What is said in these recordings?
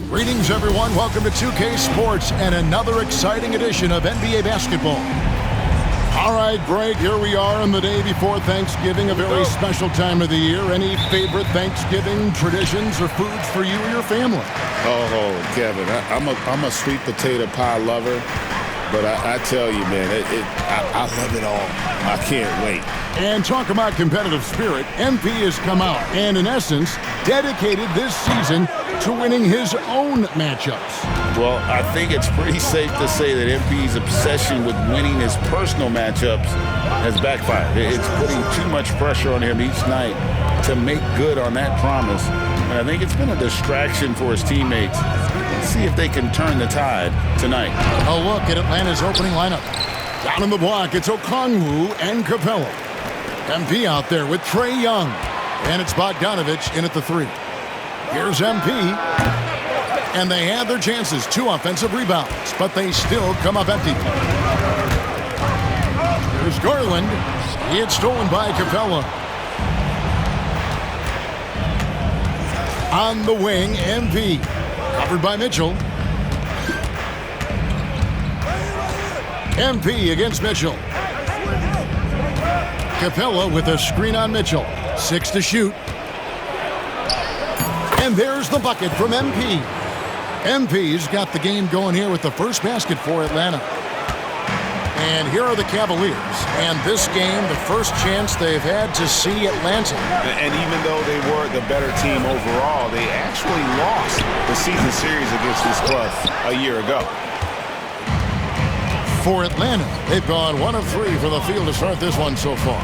Greetings, everyone. Welcome to 2K Sports and another exciting edition of NBA basketball. All right, Greg, here we are on the day before Thanksgiving, a very special time of the year. Any favorite Thanksgiving traditions or foods for you or your family? Oh, Kevin, I'm a sweet potato pie lover, but I tell you, man, I love it all. I can't wait. And talk about competitive spirit, MP has come out and, in essence, dedicated this season to winning his own matchups. Well, I think it's pretty safe to say that MP's obsession with winning his personal matchups has backfired. It's putting too much pressure on him each night to make good on that promise. And I think it's been a distraction for his teammates. Let's see if they can turn the tide tonight. A look at Atlanta's opening lineup. Down in the block, it's Okongwu and Capella. MP out there with Trae Young. And it's Bogdanovich in at the 3. Here's MP. And they have their chances. 2 offensive rebounds, but they still come up empty. Here's Garland. It's stolen by Capella. On the wing, MP. Covered by Mitchell. MP against Mitchell. Capella with a screen on Mitchell. 6 to shoot. And there's the bucket from MP. MP's got the game going here with the first basket for Atlanta. And here are the Cavaliers. And this game, the first chance they've had to see Atlanta. And even though they were the better team overall, they actually lost the season series against this club a year ago. For Atlanta, they've gone 1 of 3 from the field to start this one so far.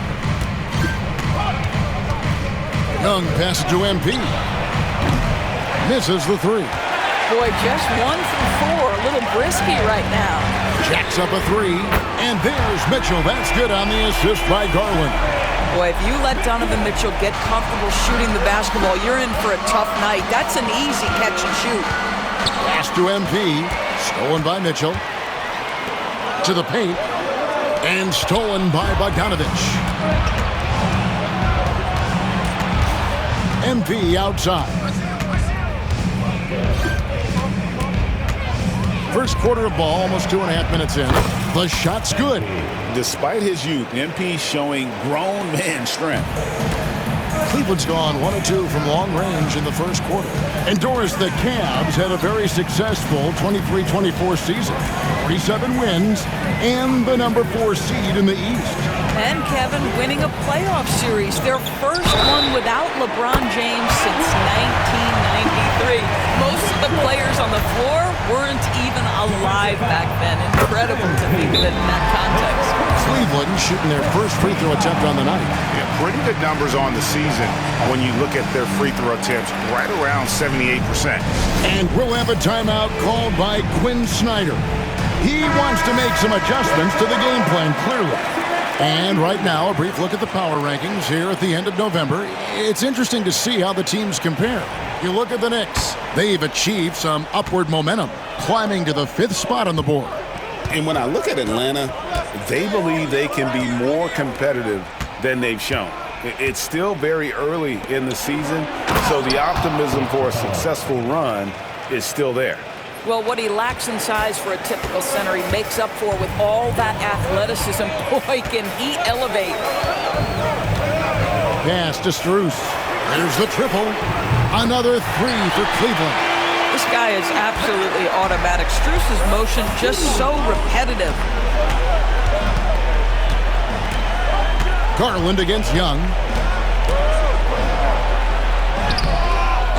Young passes to MP. Misses the 3. Boy, just 1 from 4. A little brisky right now. Jacks up a 3. And there's Mitchell. That's good on the assist by Garland. Boy, if you let Donovan Mitchell get comfortable shooting the basketball, you're in for a tough night. That's an easy catch and shoot. Pass to MP. Stolen by Mitchell. To the paint. And stolen by Bogdanovich. MP outside. First quarter of ball, almost 2.5 minutes in. The shot's good. Despite his youth, MP showing grown man strength. Cleveland's gone 1 of 2 from long range in the first quarter. And Doris, the Cavs had a very successful 23-24 season. 47 wins and the number 4 seed in the East. And Kevin winning a playoff series, their first one without LeBron James since 1993. Most of the players on the floor weren't even alive back then. Incredible to think of it in that context. Cleveland shooting their first free throw attempt on the night. Yeah, pretty good numbers on the season when you look at their free throw attempts, right around 78%. And we'll have a timeout called by Quinn Snyder. He wants to make some adjustments to the game plan, clearly. And right now, a brief look at the power rankings here at the end of November. It's interesting to see how the teams compare. You look at the Knicks. They've achieved some upward momentum, climbing to the 5th spot on the board. And when I look at Atlanta, they believe they can be more competitive than they've shown. It's still very early in the season, so the optimism for a successful run is still there. Well, what he lacks in size for a typical center, he makes up for with all that athleticism. Boy, can he elevate. Pass to Strus. There's the triple. Another 3 for Cleveland. This guy is absolutely automatic. Strus's motion just so repetitive. Garland against Young.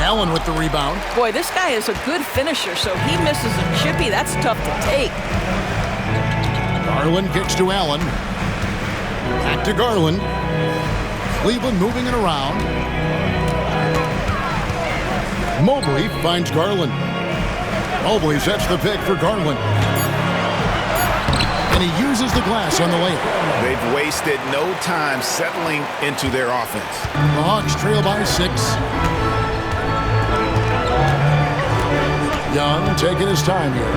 Allen with the rebound. Boy, this guy is a good finisher, so he misses a chippy. That's tough to take. Garland kicks to Allen. Back to Garland. Cleveland moving it around. Mobley finds Garland. Mobley sets the pick for Garland. And he uses the glass on the layup. They've wasted no time settling into their offense. The Hawks trail by 6. Young taking his time here.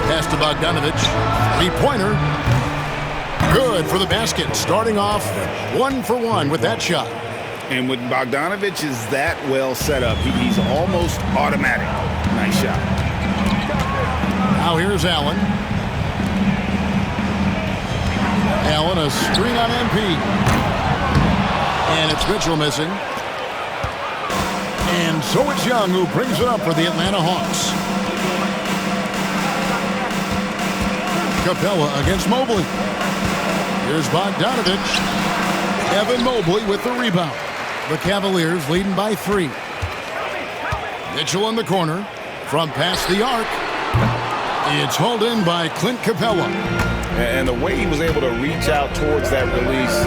Pass to Bogdanovich. 3-pointer. Good for the basket. Starting off 1 for 1 with that shot. And when Bogdanovich is that well set up, he's almost automatic. Nice shot. Now here's Allen. Allen, a screen on MP. And it's Mitchell missing. And so it's Young who brings it up for the Atlanta Hawks. Capella against Mobley. Here's Bogdanovich. Evan Mobley with the rebound. The Cavaliers leading by 3. Mitchell in the corner. From past the arc. It's hauled in by Clint Capella. And the way he was able to reach out towards that release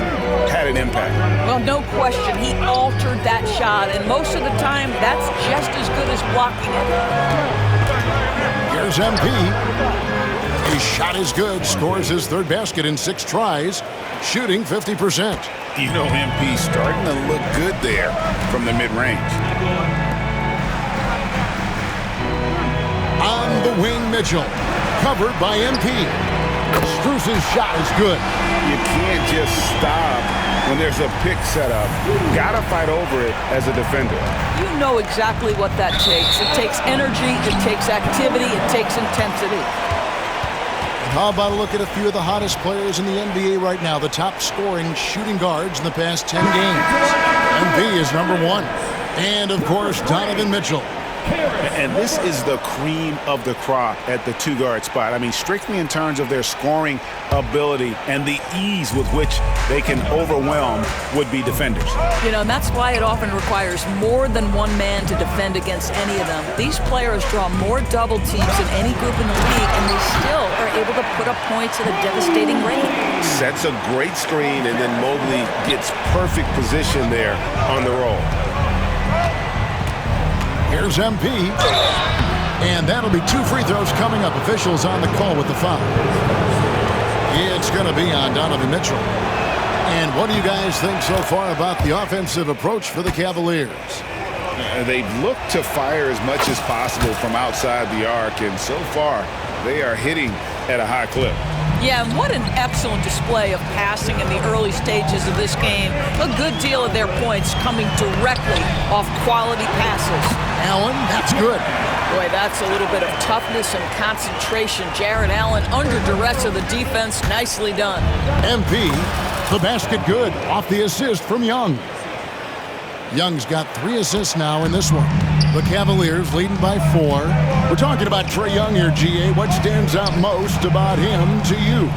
had an impact. Well, no question. He altered that shot, and most of the time, that's just as good as blocking it. Here's MP. His shot is good. Scores his 3rd basket in 6 tries. Shooting 50%. You know, MP starting to look good there from the mid-range. On the wing, Mitchell. Covered by MP. Strus's shot is good. You can't just stop when there's a pick set up. Gotta fight over it as a defender. You know exactly what that takes. It takes energy, it takes activity, it takes intensity. How about a look at a few of the hottest players in the NBA right now, the top scoring shooting guards in the past 10 games. MP is number 1. And, of course, Donovan Mitchell. And this is the cream of the crop at the 2-guard spot. I mean, strictly in terms of their scoring ability and the ease with which they can overwhelm would-be defenders. You know, and that's why it often requires more than one man to defend against any of them. These players draw more double teams than any group in the league, and they still are able to put up points at a devastating rate. Sets a great screen, and then Mobley gets perfect position there on the roll. Here's MP. And that'll be 2 free throws coming up. Officials on the call with the foul. It's going to be on Donovan Mitchell. And what do you guys think so far about the offensive approach for the Cavaliers? They've looked to fire as much as possible from outside the arc, and so far they are hitting at a high clip. Yeah, and what an excellent display of passing in the early stages of this game. A good deal of their points coming directly off quality passes. Allen, that's good. Boy, that's a little bit of toughness and concentration. Jarrett Allen under duress of the defense. Nicely done. MP, the basket good off the assist from Young. Young's got 3 assists now in this one. The Cavaliers leading by 4. We're talking about Trae Young here, GA. What stands out most about him to you?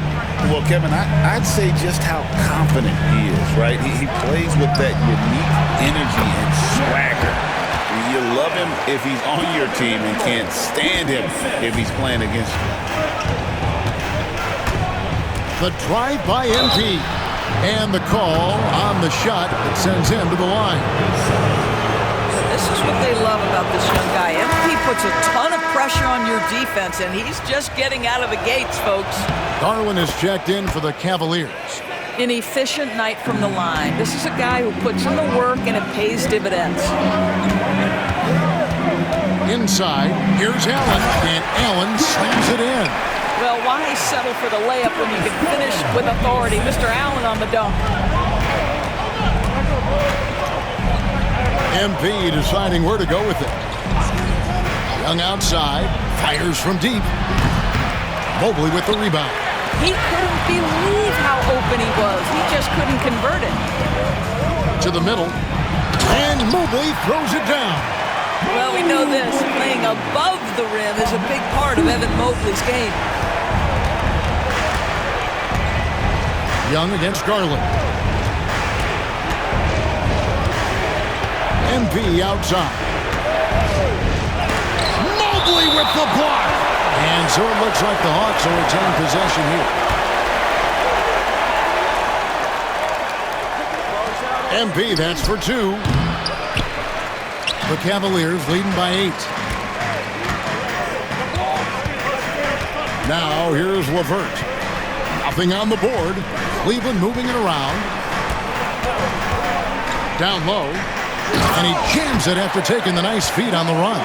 Well, Kevin, I'd say just how confident he is, right? He plays with that unique energy and swagger. You love him if he's on your team and can't stand him if he's playing against you. The drive by MP. And the call on the shot that sends him to the line. This is what they love about this young guy. MP puts a ton of pressure on your defense, and he's just getting out of the gates, folks. Garland is checked in for the Cavaliers. An efficient night from the line. This is a guy who puts in the work, and it pays dividends. Inside, here's Allen, and Allen slams it in. Well, why settle for the layup when you can finish with authority? Mr. Allen on the dunk. MP deciding where to go with it. Young outside, fires from deep. Mobley with the rebound. He couldn't believe how open he was. He just couldn't convert it. To the middle, and Mobley throws it down. Well, we know this. Playing above the rim is a big part of Evan Mobley's game. Young against Garland. MP outside. Mobley with the block. And so it looks like the Hawks will retain possession here. MP, that's for 2. The Cavaliers leading by 8. Now here's LeVert. Nothing on the board. Cleveland moving it around. Down low. And he jams it after taking the nice feed on the run.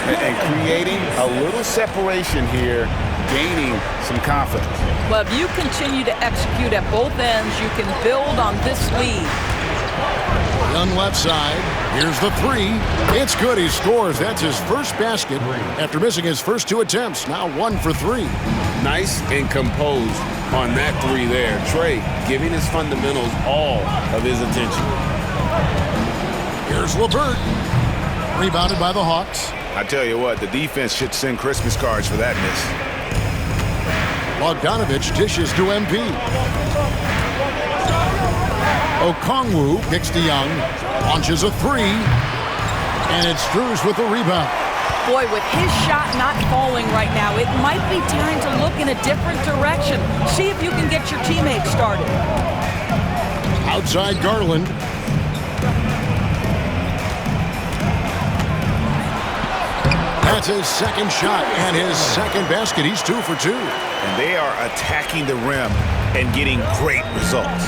And creating a little separation here, gaining some confidence. Well, if you continue to execute at both ends, you can build on this lead. Young left side. Here's the three. It's good. He scores. That's his first basket after missing his first 2 attempts. Now 1 for 3. Nice and composed on that three there. Trey giving his fundamentals all of his attention. Here's LeVert. Rebounded by the Hawks. I tell you what, the defense should send Christmas cards for that miss. Bogdanovich dishes to MP. Okongwu kicks to Young. Launches a three. And it's Strus with the rebound. Boy, with his shot not falling right now, it might be time to look in a different direction. See if you can get your teammates started. Outside Garland. That's his second shot and his second basket. He's 2 for 2. And they are attacking the rim and getting great results.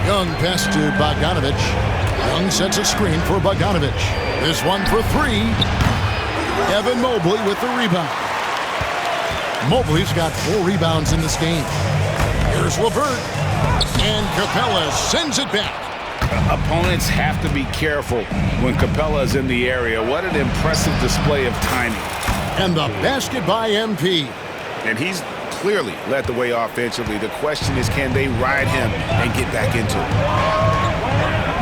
Young pass to Bogdanovich. Young sets a screen for Bogdanovich. This one for 3. Evan Mobley with the rebound. Mobley's got 4 rebounds in this game. Here's LeVert. And Capella sends it back. Opponents have to be careful when Capella is in the area. What an impressive display of timing. And the basket by MP. And he's clearly led the way offensively. The question is, can they ride him and get back into it?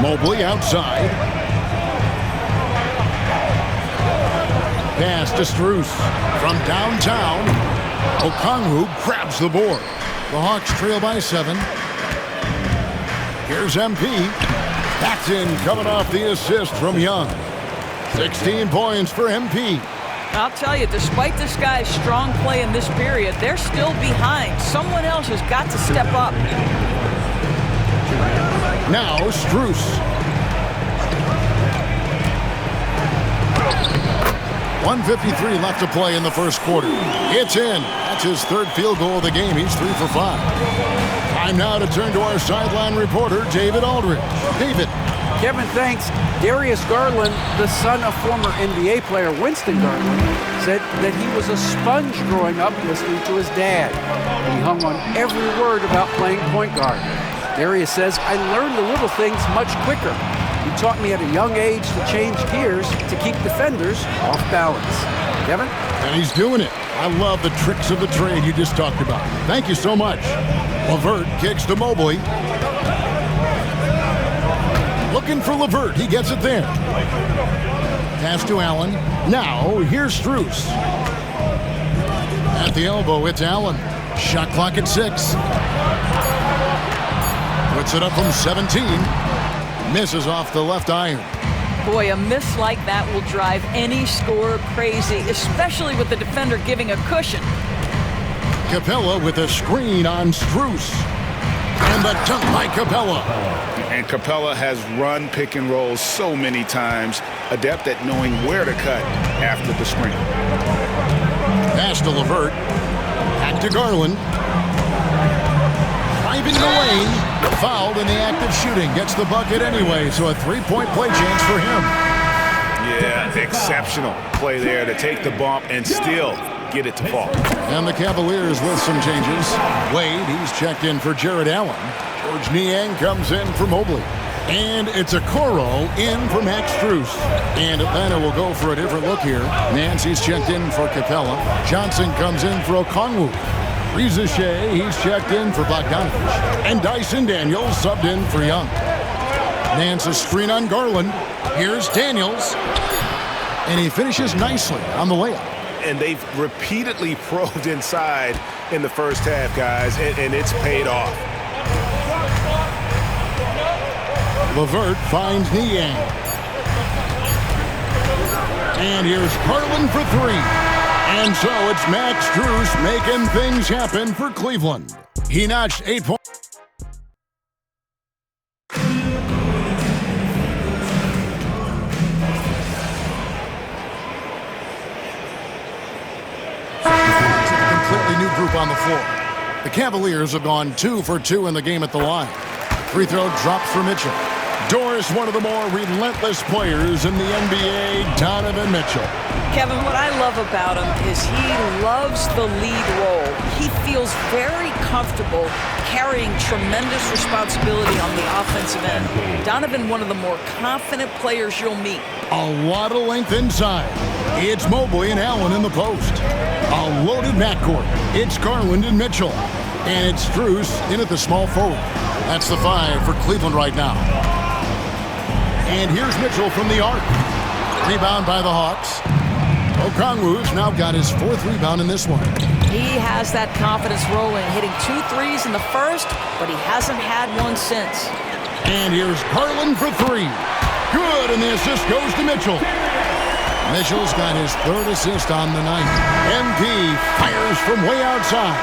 Mobley outside. Pass to Strus. From downtown, Okongwu grabs the board. The Hawks trail by 7. Here's MP. Paxton coming off the assist from Young. 16 points for MP. I'll tell you, despite this guy's strong play in this period, they're still behind. Someone else has got to step up. Now Strus. .153 left to play in the first quarter. It's in. That's his 3rd field goal of the game. He's 3 for 5. Time now to turn to our sideline reporter, David Aldridge. David. Kevin, thanks. Darius Garland, the son of former NBA player Winston Garland, said that he was a sponge growing up listening to his dad. He hung on every word about playing point guard. Darius says, I learned the little things much quicker. He taught me at a young age to change gears to keep defenders off balance. Kevin? And he's doing it. I love the tricks of the trade you just talked about. Thank you so much. LeVert kicks to Mobley. Looking for LeVert. He gets it there. Pass to Allen. Now, here's Strus. At the elbow, it's Allen. Shot clock at 6. Puts it up from 17. Misses off the left iron. Boy, a miss like that will drive any scorer crazy, especially with the defender giving a cushion. Capella with a screen on Strus. And the dunk by Capella. And Capella has run pick and roll so many times, adept at knowing where to cut after the screen. Pass to LeVert. Back to Garland. Driving the lane. Fouled in the act of shooting. Gets the bucket anyway, so a 3-point play chance for him. Yeah, exceptional play there to take the bump and still get it to fall. And the Cavaliers with some changes. Wade, he's checked in for Jared Allen. George Niang comes in for Mobley. And it's a Okoro in for Max Strus. And Atlanta will go for a different look here. Nancy's checked in for Capella. Johnson comes in for Okongwu. Reza Shea, he's checked in for Bogdanovich. And Dyson Daniels subbed in for Young. Nance a screen on Garland. Here's Daniels. And he finishes nicely on the layup. And they've repeatedly probed inside in the first half, guys, and it's paid off. LeVert finds Niang. And here's Garland for 3. And so it's Max Strus making things happen for Cleveland. He notched 8 points. Completely new group on the floor. The Cavaliers have gone 2 for 2 in the game at the line. Free throw drops for Mitchell. Doris, one of the more relentless players in the NBA, Donovan Mitchell. Kevin, what I love about him is he loves the lead role. He feels very comfortable carrying tremendous responsibility on the offensive end. Donovan, one of the more confident players you'll meet. A lot of length inside. It's Mobley and Allen in the post. A loaded backcourt. It's Garland and Mitchell. And it's Strus in at the small forward. That's the 5 for Cleveland right now. And here's Mitchell from the arc. Rebound by the Hawks. Okongwu's now got his 4th rebound in this one. He has that confidence rolling, hitting 2 threes in the first, but he hasn't had one since. And here's Garland for 3. Good, and the assist goes to Mitchell. Mitchell's got his 3rd assist on the night. MP fires from way outside.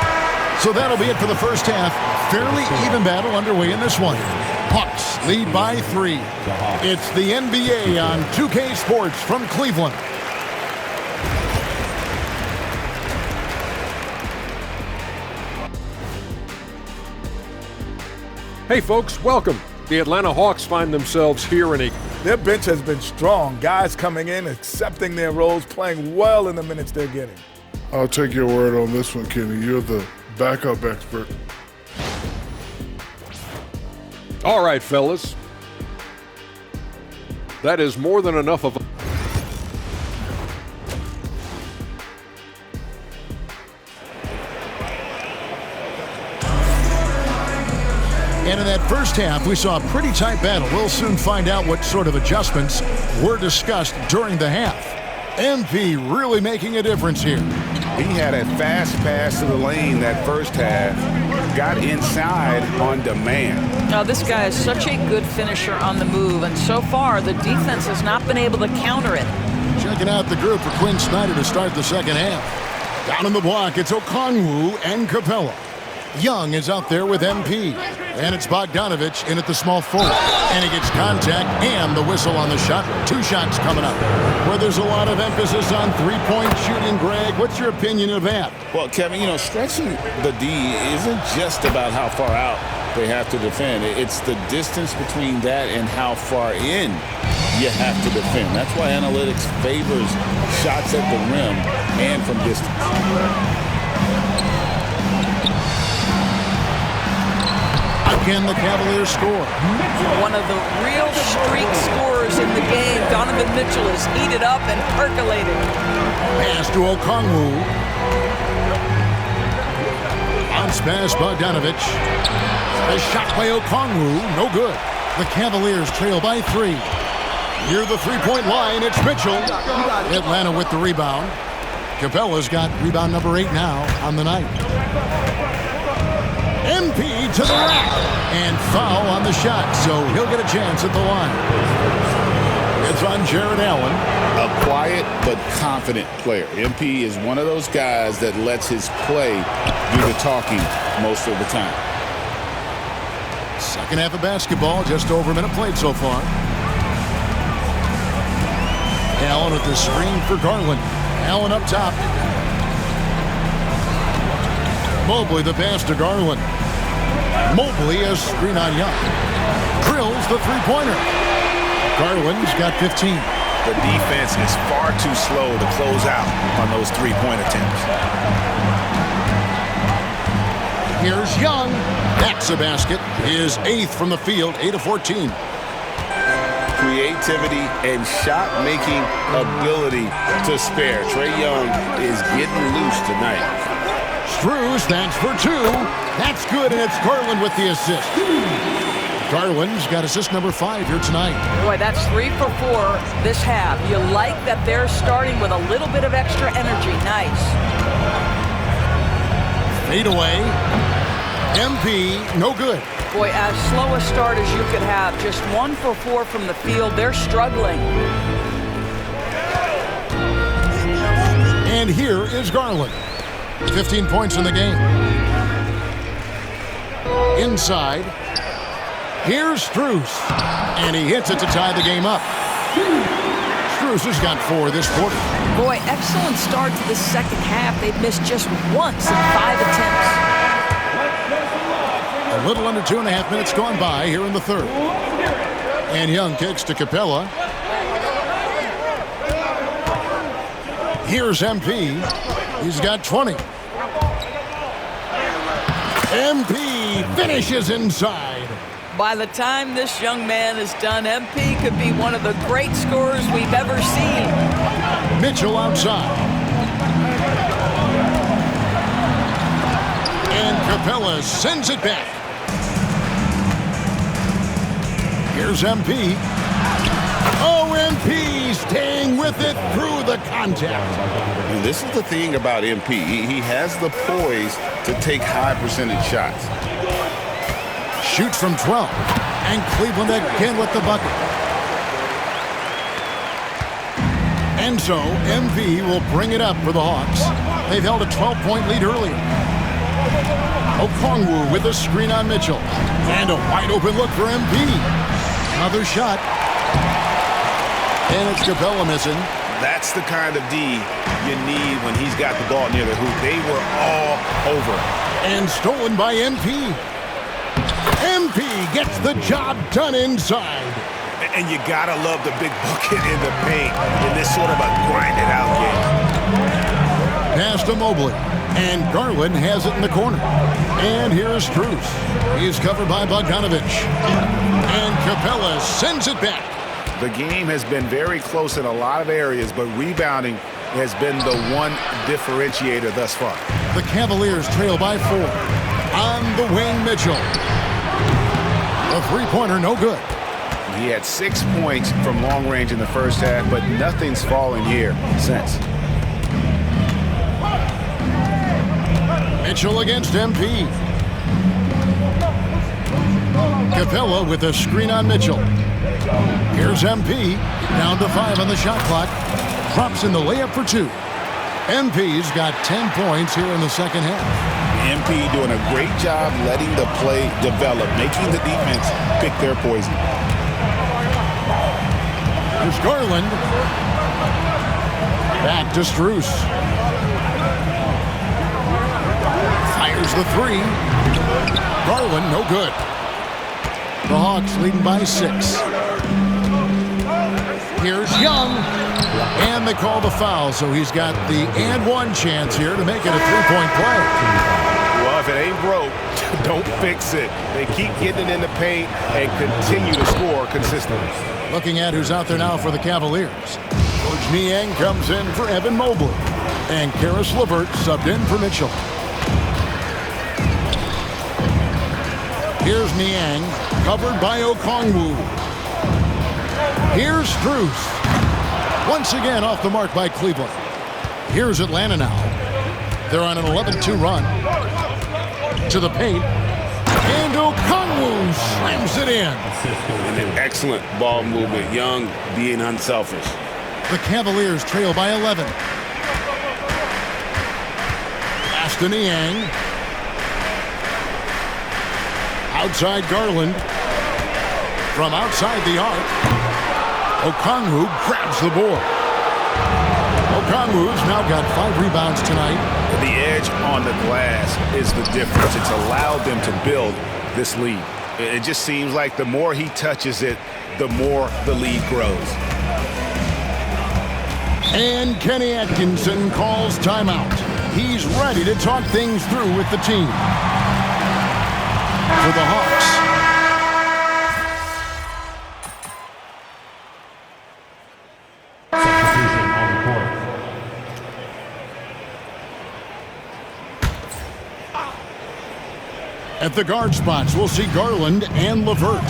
So that'll be it for the first half. Fairly even battle underway in this one. Hawks lead by 3. It's the NBA on 2K Sports from Cleveland. Hey folks, welcome. The Atlanta Hawks find themselves here in a... Their bench has been strong. Guys coming in, accepting their roles, playing well in the minutes they're getting. I'll take your word on this one, Kenny. You're the backup expert. All right, fellas. That is more than enough of a... And in that first half, we saw a pretty tight battle. We'll soon find out what sort of adjustments were discussed during the half. MP really making a difference here. He had a fast pass to the lane that first half. Got inside on demand. Now, this guy is such a good finisher on the move, and so far, the defense has not been able to counter it. Checking out the group for Quinn Snyder to start the second half. Down in the block, it's Okongwu and Capella. Young is out there with MP. And it's Bogdanovich in at the small forward. And he gets contact and the whistle on the shot. 2 shots coming up. Where there's a lot of emphasis on three-point shooting, Greg. What's your opinion of that? Well, Kevin, stretching the D isn't just about how far out they have to defend. It's the distance between that and how far in you have to defend. That's why analytics favors shots at the rim and from distance. Again, the Cavaliers score. One of the real streak scorers in the game. Donovan Mitchell is heated up and percolating. Pass to Okongwu. Bounce pass, Bogdanovich. A shot by Okongwu, no good. The Cavaliers trail by 3. Near the three-point line, it's Mitchell. Atlanta with the rebound. Capella's got rebound number 8 now on the night. MP to the rack. And foul on the shot, so he'll get a chance at the line. It's on Jared Allen. A quiet but confident player. MP is one of those guys that lets his play do the talking most of the time. Second half of basketball, just over a minute played so far. Allen with the screen for Garland. Allen up top. Mobley the pass to Garland. Mobley has screen on Young. Drills the three-pointer. Garland's got 15. The defense is far too slow to close out on those three-point attempts. Here's Young. That's a basket. His 8th from the field, 8 of 14. Creativity and shot-making ability to spare. Trae Young is getting loose tonight. Strus, that's for 2. That's good, and it's Garland with the assist. Garland's got assist number 5 here tonight. Boy, that's 3 for 4 this half. You like that they're starting with a little bit of extra energy. Nice. Fade away. MP, no good. Boy, as slow a start as you could have. Just 1 for 4 from the field. They're struggling. And here is Garland. 15 points in the game. Inside. Here's Strus. And he hits it to tie the game up. Strus has got 4 this quarter. Boy, excellent start to the second half. They've missed just once in 5 attempts. A little under 2.5 minutes gone by here in the third. And Young kicks to Capella. Here's MP. He's got 20. MP finishes inside. By the time this young man is done, MP could be one of the great scorers we've ever seen. Mitchell outside. And Capella sends it back. Here's MP. Oh, MP staying with it through the contact. And this is the thing about MP. He has the poise to take high percentage shots. Shoots from 12. And Cleveland again with the bucket. And so MP will bring it up for the Hawks. They've held a 12-point lead earlier. Okongwu with a screen on Mitchell. And a wide open look for MP. Another shot. And it's Capella missing. That's the kind of D you need when he's got the ball near the hoop. They were all over. And stolen by MP. MP gets the job done inside. And you gotta love the big bucket in the paint in this sort of a grinded out game. Pass to Mobley. And Garland has it in the corner. And here's Strus. He's covered by Bogdanovich. And Capella sends it back. The game has been very close in a lot of areas, but rebounding has been the one differentiator thus far. The Cavaliers trail by 4. On the wing, Mitchell. A three-pointer, no good. He had 6 points from long range in the first half, but nothing's fallen here since. Mitchell against MP. Capella with a screen on Mitchell. Here's MP. Down to 5 on the shot clock. Drops in the layup for 2. MP's got 10 points here in the second half. MP doing a great job letting the play develop, making the defense pick their poison. Here's Garland. Back to Strus. Fires the 3. Garland, no good. The Hawks leading by 6. Here's Young. And they call the foul, so he's got the and one chance here to make it a three-point play. Well, if it ain't broke, don't fix it. They keep getting it in the paint and continue to score consistently. Looking at who's out there now for the Cavaliers. Coach Niang comes in for Evan Mobley. And Karis LeVert subbed in for Mitchell. Here's Niang, covered by Okongwu. Here's Strus. Once again off the mark by Cleveland. Here's Atlanta now. They're on an 11-2 run. To the paint. And Okongwu slams it in. And an excellent ball movement. Young being unselfish. The Cavaliers trail by 11. Pass to Niang. Outside Garland. From outside the arc. Okongwu grabs the board. Okongwu's now got 5 rebounds tonight. The edge on the glass is the difference. It's allowed them to build this lead. It just seems like the more he touches it, the more the lead grows. And Kenny Atkinson calls timeout. He's ready to talk things through with the team. For the Hawks. At the guard spots, we'll see Garland and LeVert.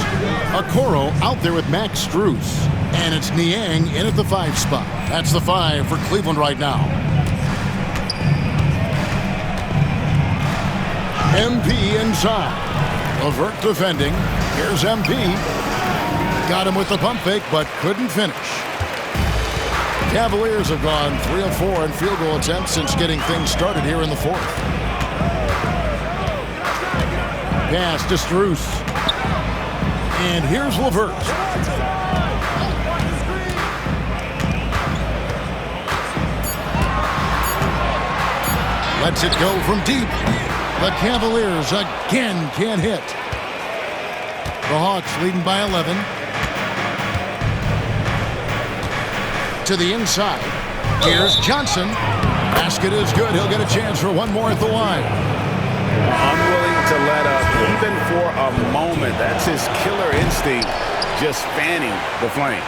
Okoro out there with Max Strus. And it's Niang in at the 5 spot. That's the 5 for Cleveland right now. MP inside. LeVert defending. Here's MP. Got him with the pump fake, but couldn't finish. Cavaliers have gone 3 of 4 in field goal attempts since getting things started here in the 4th. Pass to Strus. And here's LeVert. Lets it go from deep. The Cavaliers again can't hit. The Hawks leading by 11. to the inside. Here's Johnson. Basket is good. He'll get a chance for one more at the line. Unwilling to let up even for a moment. That's his killer instinct, just fanning the flame.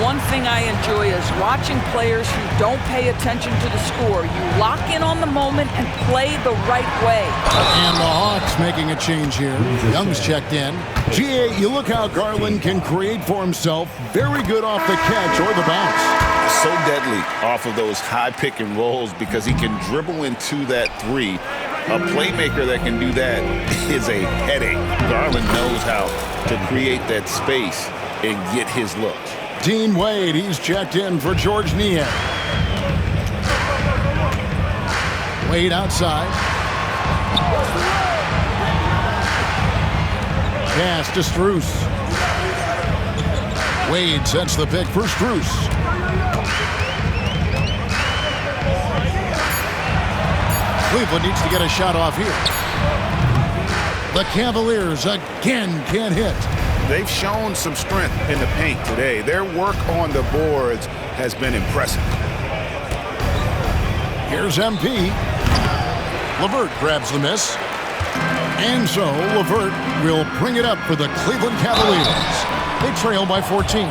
One thing I enjoy is watching players who don't pay attention to the score. You lock in on the moment and play the right way. And the Hawks making a change here. Young's checked in. GA, you look how Garland can create for himself. Very good off the catch or the bounce. So deadly off of those high pick and rolls because he can dribble into that three. A playmaker that can do that is a headache. Garland knows how to create that space and get his look. Dean Wade, he's checked in for Georges Niang. Wade outside. Pass to Strus. Wade sets the pick for Strus. Cleveland needs to get a shot off here. The Cavaliers again can't hit. They've shown some strength in the paint today. Their work on the boards has been impressive. Here's MP. LeVert grabs the miss. And so LeVert will bring it up for the Cleveland Cavaliers. They trail by 14.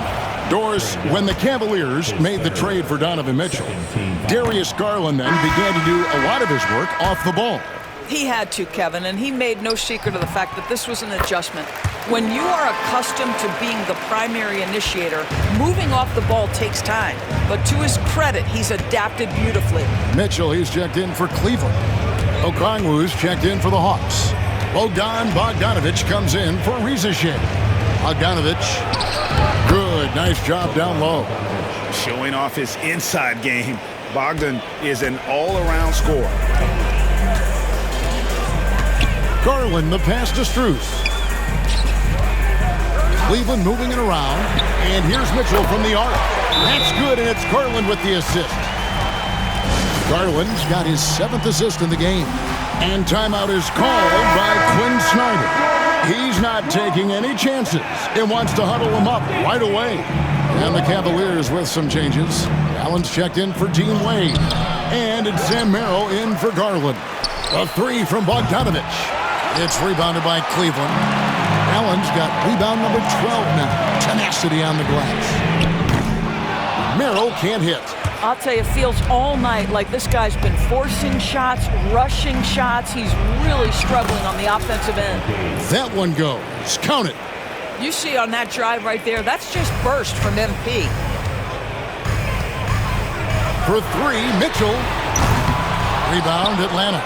Doris, when the Cavaliers made the trade for Donovan Mitchell, Darius Garland then began to do a lot of his work off the ball. He had to, Kevin, and he made no secret of the fact that this was an adjustment. When you are accustomed to being the primary initiator, moving off the ball takes time. But to his credit, he's adapted beautifully. Mitchell, he's checked in for Cleveland. Okongwu's checked in for the Hawks. Bogdan Bogdanovic comes in for Rizachet. Bogdanovic, good, nice job down low. Showing off his inside game, Bogdan is an all-around scorer. Garland, the pass to Strus. Cleveland moving it around, and here's Mitchell from the arc. That's good, and it's Garland with the assist. Garland's got his 7th assist in the game. And timeout is called by Quinn Snyder. He's not taking any chances and wants to huddle them up right away. And the Cavaliers with some changes. Allen's checked in for Dean Wade. And it's Sam Merrill in for Garland. A three from Bogdanovic. It's rebounded by Cleveland. Allen's got rebound number 12 now. Tenacity on the glass. Merrill can't hit. I'll tell you, it feels all night like this guy's been forcing shots, rushing shots. He's really struggling on the offensive end. That one goes. Count it. You see on that drive right there, that's just burst from MP. For three, Mitchell. Rebound, Atlanta.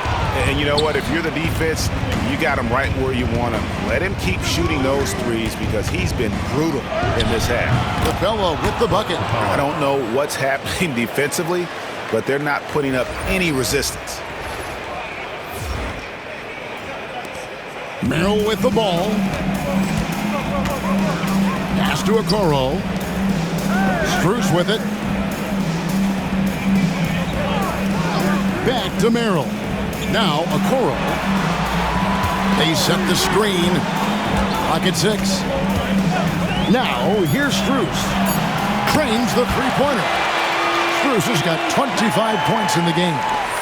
And you know what? If you're the defense, you got him right where you want him. Let him keep shooting those threes because he's been brutal in this half. Capella with the bucket. I don't know what's happening defensively, but they're not putting up any resistance. Merrill with the ball. Pass to Okoro. Strus with it. Back to Merrill. Now Okoro. They set the screen. Pocket 6. Now here's Strus. Trains the three-pointer. Strus has got 25 points in the game.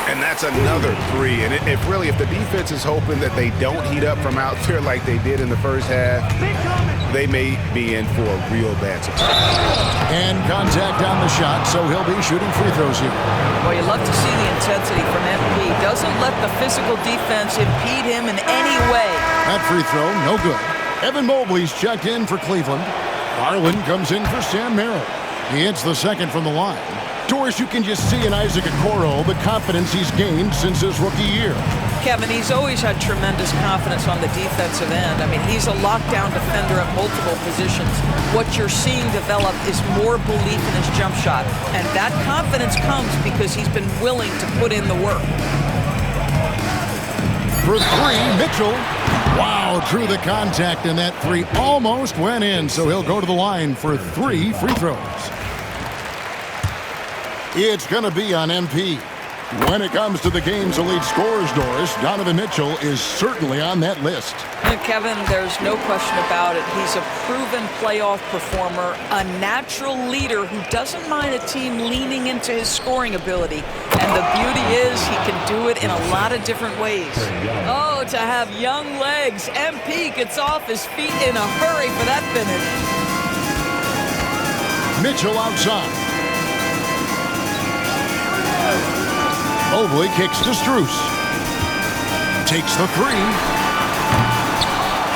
And that's another three. And if the defense is hoping that they don't heat up from out there like they did in the first half, they may be in for a real bad surprise. And contact on the shot, so he'll be shooting free throws here. Well, you love to see the intensity from MP. Doesn't let the physical defense impede him in any way. That free throw, no good. Evan Mobley's checked in for Cleveland. Garland comes in for Sam Merrill. He hits the second from the line. Doris, you can just see in Isaac Okoro the confidence he's gained since his rookie year. Kevin, he's always had tremendous confidence on the defensive end. I mean, he's a lockdown defender at multiple positions. What you're seeing develop is more belief in his jump shot. And that confidence comes because he's been willing to put in the work. For three, Mitchell. Wow, drew the contact, and that three almost went in, so he'll go to the line for 3 free throws. It's going to be on MP. When it comes to the game's elite scorers, Doris, Donovan Mitchell is certainly on that list. And Kevin, there's no question about it. He's a proven playoff performer, a natural leader who doesn't mind a team leaning into his scoring ability. And the beauty is he can do it in a lot of different ways. Oh, to have young legs. MP gets off his feet in a hurry for that finish. Mitchell outside. Mobley kicks to Strus. Takes the three.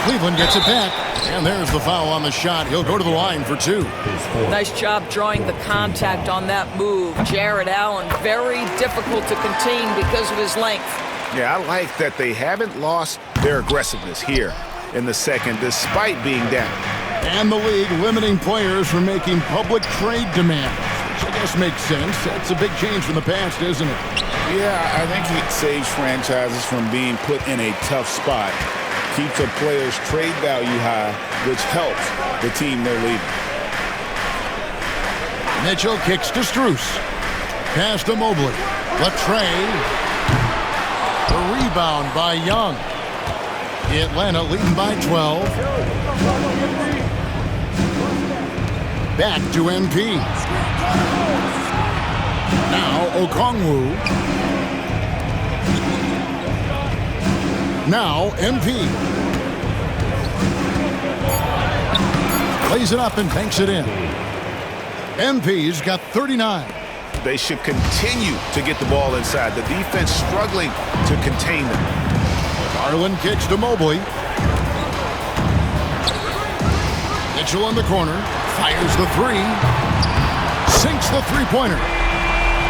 Cleveland gets it back. And there's the foul on the shot. He'll go to the line for two. Nice job drawing the contact on that move. Jared Allen, very difficult to contain because of his length. Yeah, I like that they haven't lost their aggressiveness here in the second, despite being down. And the league limiting players from making public trade demands, which I guess makes sense. That's a big change from the past, isn't it? Yeah, I think it saves franchises from being put in a tough spot. Keeps a player's trade value high, which helps the team they're leading. Mitchell kicks to Strus. Pass to Mobley. Latrey. The rebound by Young. Atlanta leading by 12. Back to MP. Now Okongwu. Now MP. Plays it up and banks it in. MP's got 39. They should continue to get the ball inside. The defense struggling to contain them. Garland kicks to Mobley. Mitchell in the corner. Fires the three. Sinks the three-pointer.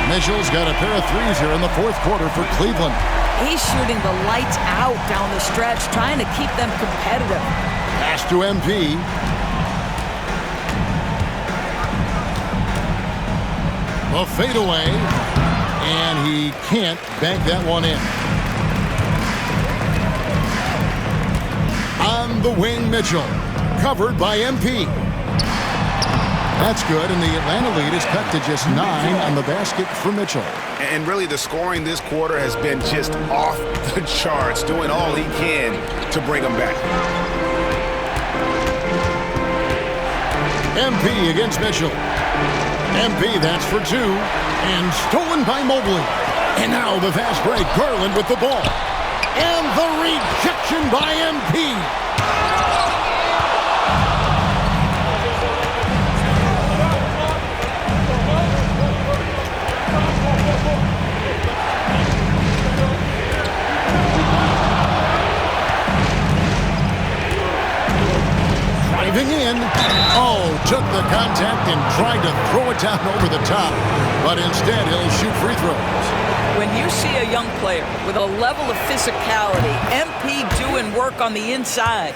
Mitchell's got a pair of threes here in the fourth quarter for Cleveland. He's shooting the lights out down the stretch, trying to keep them competitive. Pass to MP. A fadeaway. And he can't bank that one in. On the wing, Mitchell. Covered by MP. That's good, and the Atlanta lead is cut to just 9 on the basket for Mitchell. And really, the scoring this quarter has been just off the charts, doing all he can to bring them back. MP against Mitchell. MP, that's for two. And stolen by Mobley. And now the fast break. Garland with the ball. And the rejection by MP. Driving in. Oh, took the contact and tried to throw it down over the top. But instead, he'll shoot free throws. When you see a young player with a level of physicality, MP doing work on the inside.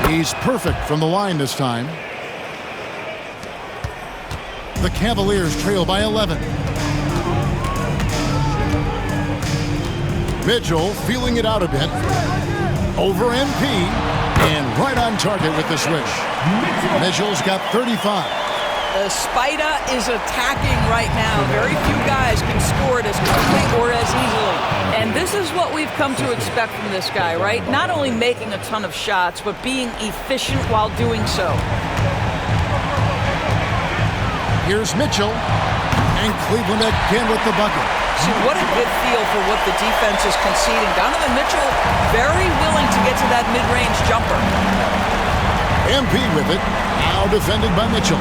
He's perfect from the line this time. The Cavaliers trail by 11. Mitchell feeling it out a bit. Over MP. And right on target with the swish. Mitchell's got 35. Spida is attacking right now. Very few guys can score it as quickly or as easily. And this is what we've come to expect from this guy, right? Not only making a ton of shots, but being efficient while doing so. Here's Mitchell. And Cleveland again with the bucket. See, what a good feel for what the defense is conceding. Donovan Mitchell very willing to get to that mid-range jumper. MP with it. Now defended by Mitchell.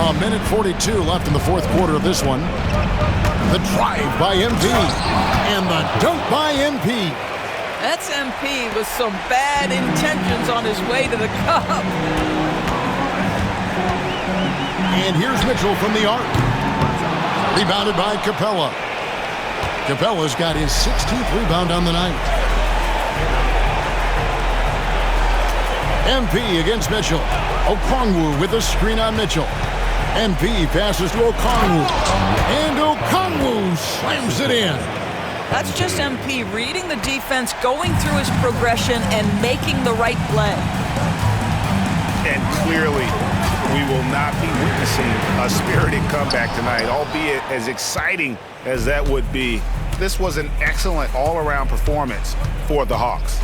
A minute 42 left in the fourth quarter of this one. The drive by MP. And the dunk by MP. That's MP with some bad intentions on his way to the cup. And here's Mitchell from the arc. Rebounded by Capella. Capella's got his 16th rebound on the night. MP against Mitchell. Okongwu with a screen on Mitchell. MP passes to Okongwu. And Okongwu slams it in. That's just MP reading the defense, going through his progression, and making the right play. And clearly, we will not be witnessing a spirited comeback tonight, albeit as exciting as that would be. This was an excellent all-around performance for the Hawks.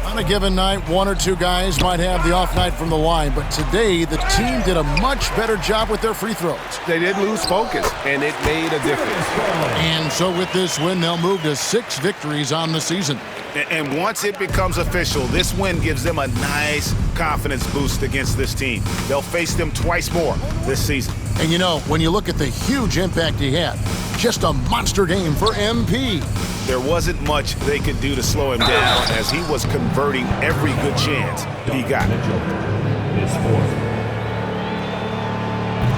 On a given night, one or two guys might have the off night from the line, but today the team did a much better job with their free throws. They did lose focus, and it made a difference. And so with this win, they'll move to 6 victories on the season. And once it becomes official, this win gives them a nice confidence boost against this team. They'll face them twice more this season. And you know, when you look at the huge impact he had, just a monster game for MP. There wasn't much they could do to slow him down as he was converting every good chance he got.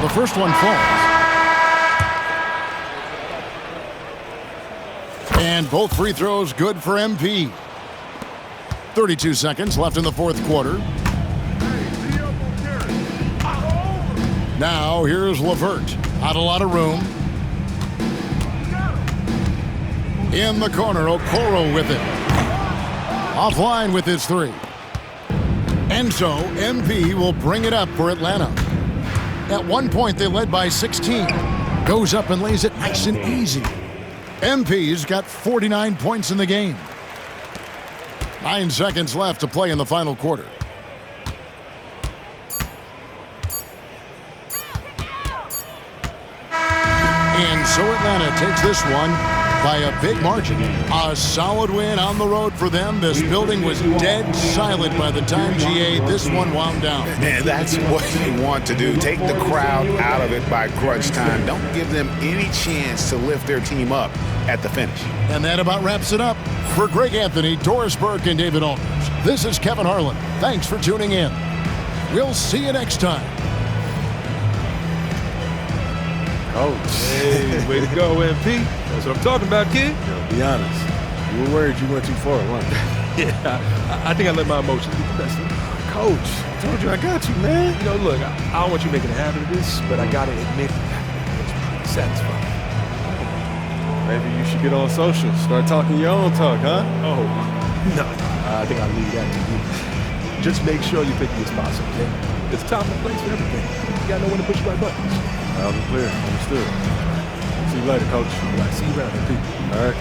The first one falls. And both free throws good for MP. 32 seconds left in the fourth quarter. Now here's LeVert. Not a lot of room. In the corner, Okoro with it. Offline with his 3. And so MP will bring it up for Atlanta. At one point, they led by 16. Goes up and lays it nice and easy. MP's got 49 points in the game. 9 seconds left to play in the final quarter. And so Atlanta takes this one by a big margin. A solid win on the road for them. This building was dead silent by the time this one wound down. And that's what you want to do. Take the crowd out of it by crunch time. Don't give them any chance to lift their team up at the finish. And that about wraps it up. For Greg Anthony, Doris Burke, and David Aldridge, this is Kevin Harlan. Thanks for tuning in. We'll see you next time. Coach. Hey, way to go, MP. That's what I'm talking about, kid. Yo, be honest. You were worried you went too far, weren't you? Yeah, I think I let my emotions get the best of me. Coach, I told you I got you, man. You know, look, I don't want you making a habit of this, but I got to admit, it's pretty satisfying. Maybe you should get on social. Start talking your own talk, huh? Oh, no. I think I'll leave that to you. Just make sure you pick the spots, okay? It's time and place for everything. You got to know when to push the right buttons. Loud and clear. Understood. See you later, Coach. All right, see you around here, people. All right.